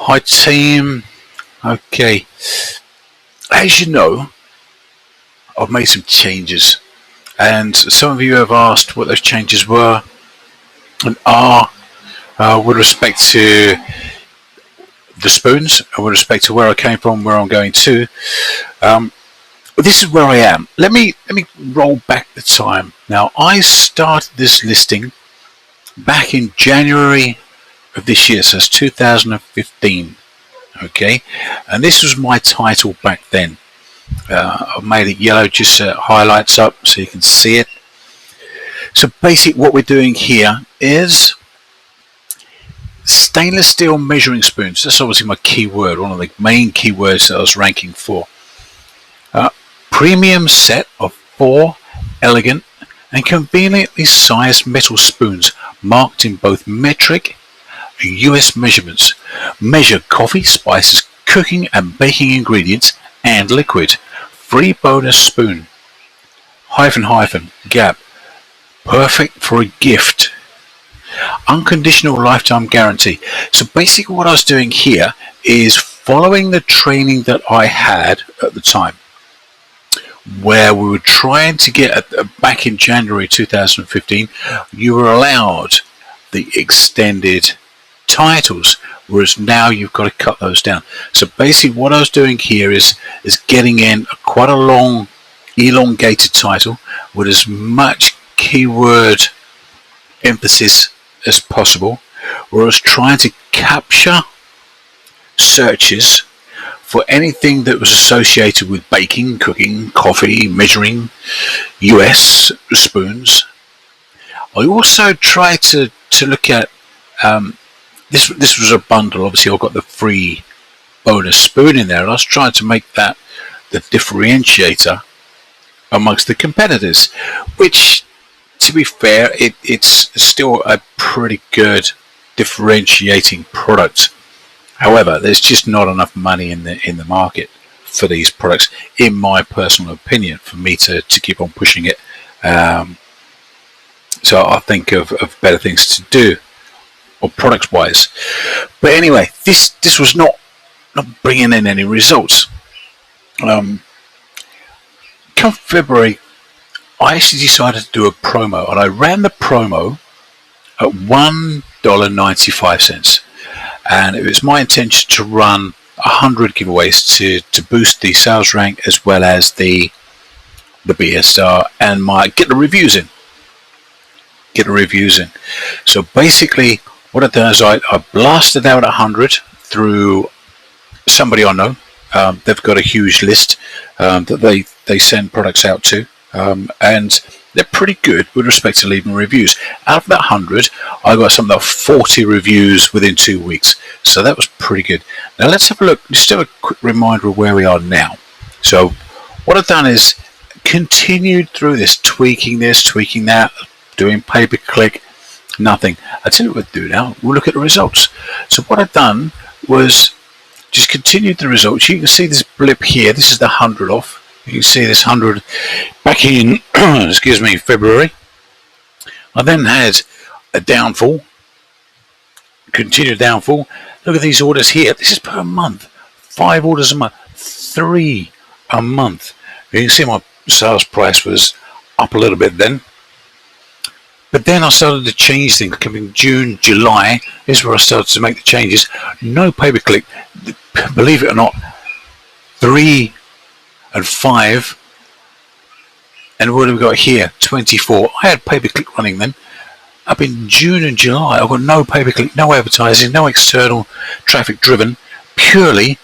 Hi team. Okay, as you know, I've made some changes, and some of you have asked what those changes were and are with respect to the spoons and with respect to where I came from, where I'm going to. But this is where I am. Let me roll back the time. Now, I started this listing back in January of this year, so it's 2015. Okay, and this was my title back then. I've made it yellow just so it highlights up so you can see it. So basically what we're doing here is stainless steel measuring spoons. That's obviously my keyword, one of the main keywords that I was ranking for. Premium set of 4 elegant and conveniently sized metal spoons marked in both metric and US measurements. Measure coffee, spices, cooking and baking ingredients and liquid. Free bonus spoon. Gap. Perfect for a gift. Unconditional lifetime guarantee. So basically what I was doing here is following the training that I had at the time, where we were trying to get, back in January 2015, you were allowed the extended titles, whereas now you've got to cut those down. So basically what I was doing here is getting in quite a long elongated title with as much keyword emphasis as possible, where I was trying to capture searches for anything that was associated with baking, cooking, coffee, measuring, US spoons. I also tried to look at this was a bundle. Obviously I've got the free bonus spoon in there, and I was trying to make that the differentiator amongst the competitors, which, to be fair, it's still a pretty good differentiating product. However, there's just not enough money in the market for these products, in my personal opinion, for me to keep on pushing it. So I think of better things to do, or products wise. But anyway, this was not bringing in any results. Come February, I actually decided to do a promo, and I ran the promo at $1.95, and it was my intention to run 100 giveaways to boost the sales rank as well as the BSR and get the reviews in. So basically what I've done is I blasted out 100 through somebody I know. They've got a huge list that they send products out to, and they're pretty good with respect to leaving reviews. Out of that 100, I got something like 40 reviews within 2 weeks, so that was pretty good. Now let's have a look, just have a quick reminder of where we are now. So what I've done is continued through this, tweaking that, doing pay-per-click, nothing. I tell you what we'll do now, we'll look at the results. So what I've done was just continued the results. You can see this blip here, this is the 100 off. You can see this 100 back in excuse me, February. I then had a downfall, continued downfall. Look at these orders here. This is per month. 5 orders a month, 3 a month. You can see my sales price was up a little bit then. But then I started to change things. Coming June, July is where I started to make the changes. No pay-per-click. Believe it or not, 3 and 5. And what have we got here? 24. I had pay-per-click running then. Up in June and July, I've got no pay-per-click, no advertising, no external traffic driven. Purely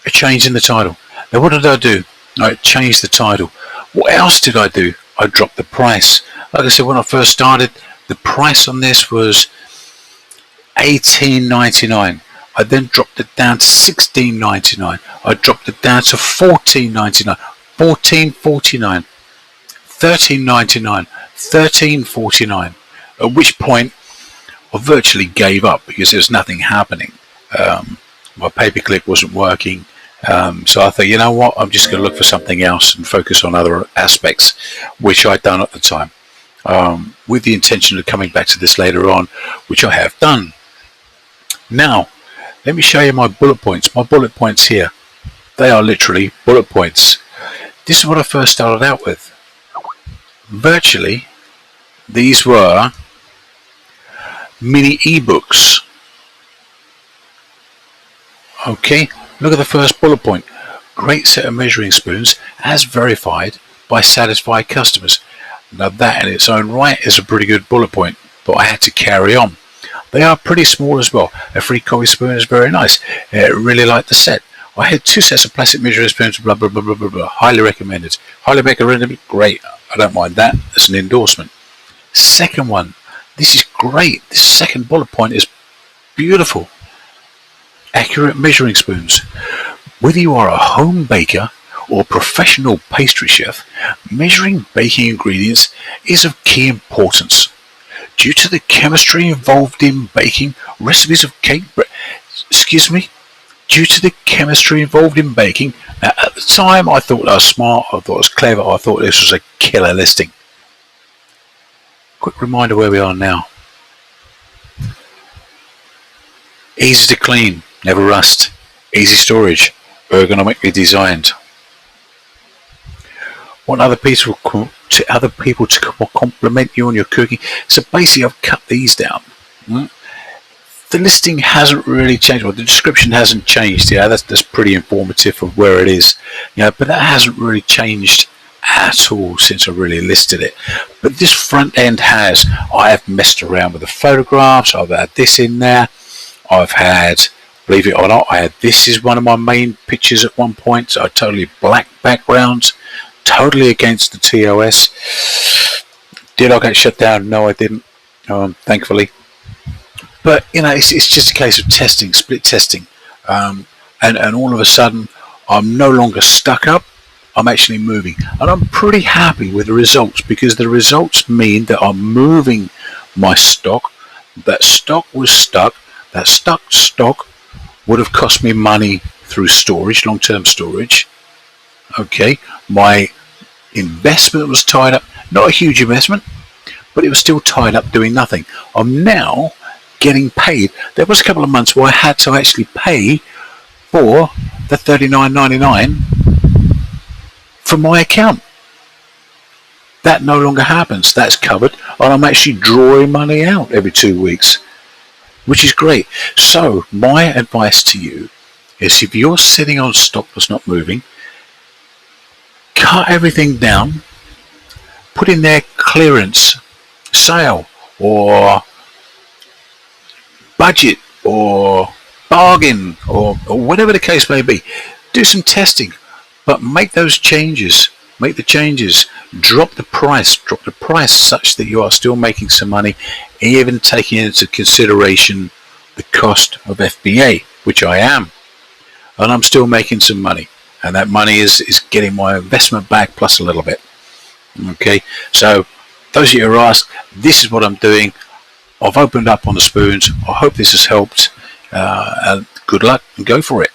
a change in the title. Now what did I do? I changed the title. What else did I do? I dropped the price. Like I said, when I first started, the price on this was $18.99. I then dropped it down to $16.99. I dropped it down to $14.99, $14.49, $13.99, $13.49. At which point I virtually gave up because there was nothing happening. My pay-per-click wasn't working. So I thought, you know what, I'm just going to look for something else and focus on other aspects, which I'd done at the time, with the intention of coming back to this later on, which I have done. Now, let me show you my bullet points. My bullet points here, they are literally bullet points. This is what I first started out with. Virtually, these were mini ebooks. Okay, look at the first bullet point. Great set of measuring spoons as verified by satisfied customers. Now that in its own right is a pretty good bullet point, but I had to carry on. They are pretty small as well. A free coffee spoon is very nice. I really like the set. I had 2 sets of plastic measuring spoons, blah blah blah blah blah blah. Highly recommended. Highly recommended. Great. I don't mind that. It's an endorsement. Second one. This is great. This second bullet point is beautiful. Accurate measuring spoons. Whether you are a home baker or professional pastry chef, measuring baking ingredients is of key importance. Due to the chemistry involved in baking recipes of cake due to the chemistry involved in baking, now at the time I thought I was smart, I thought I was clever, I thought this was a killer listing. Quick reminder where we are now. Easy to clean, never rust. Easy storage, ergonomically designed. Want other people to compliment you on your cooking? So basically I've cut these down. The listing hasn't really changed, well the description hasn't changed. Yeah, that's pretty informative of where it is. Yeah, but that hasn't really changed at all since I really listed it. But this front end has. I have messed around with the photographs. I've had this in there. I've had, believe it or not, I had this is one of my main pictures at one point. So totally black backgrounds, totally against the TOS. Did I get shut down? No, I didn't. Thankfully. But you know, it's just a case of testing, split testing, and all of a sudden, I'm no longer stuck up. I'm actually moving, and I'm pretty happy with the results because the results mean that I'm moving my stock. That stock was stuck. That stuck stock would have cost me money through storage, long-term storage. Okay, my investment was tied up. Not a huge investment, but it was still tied up doing nothing. I'm now getting paid. There was a couple of months where I had to actually pay for the $39.99 from my account. That no longer happens. That's covered, and I'm actually drawing money out every 2 weeks, which is great. So my advice to you is if you're sitting on stock that's not moving, cut everything down, put in there clearance, sale, or budget, or bargain, or whatever the case may be. Do some testing, but make those changes. Make the changes. Drop the price such that you are still making some money, even taking into consideration the cost of FBA, which I am, and I'm still making some money, and that money is getting my investment back plus a little bit. Okay, so those of you who are asked, this is what I'm doing. I've opened up on the spoons. I hope this has helped, and good luck and go for it.